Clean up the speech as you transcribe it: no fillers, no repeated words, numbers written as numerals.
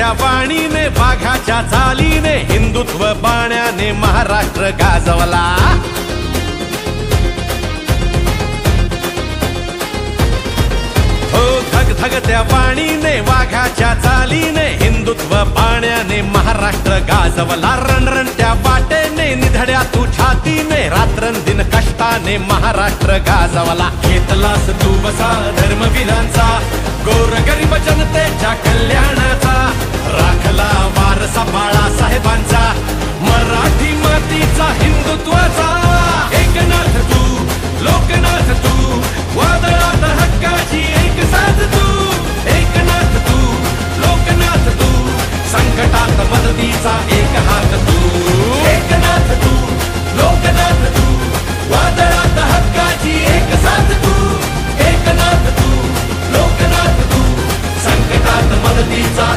धगधगत्या वाणीने वाघाच्या चालीने हिंदुत्व बाण्याने महाराष्ट्र गाजवला। हो धगधगत्या वाणीने वाघाच्या चालीने हिंदुत्व बाण्याने महाराष्ट्र गाजवला। रणरणत्या वाटेने निधड्या तू छातीने रात्रंदिन कष्टाने महाराष्ट्र गाजवला। घेतलास तू वसा धर्मवीरांचा गोरगरीब जनतेच्या कल्याणाचा राखला वारसा बाळासाहेबांचा मराठी मातीचा हिंदुत्वाचा। एकनाथ तू लोकनाथ तू वादळात हक्काची एक साथ तू। एकनाथ तू लोकनाथ तू संकटात मदतीचा एक हात तू। एकनाथ तू लोकनाथ तू वादळात हक्काची एक साथ तू। एकनाथ तू लोकनाथ तू संकटात मदतीचा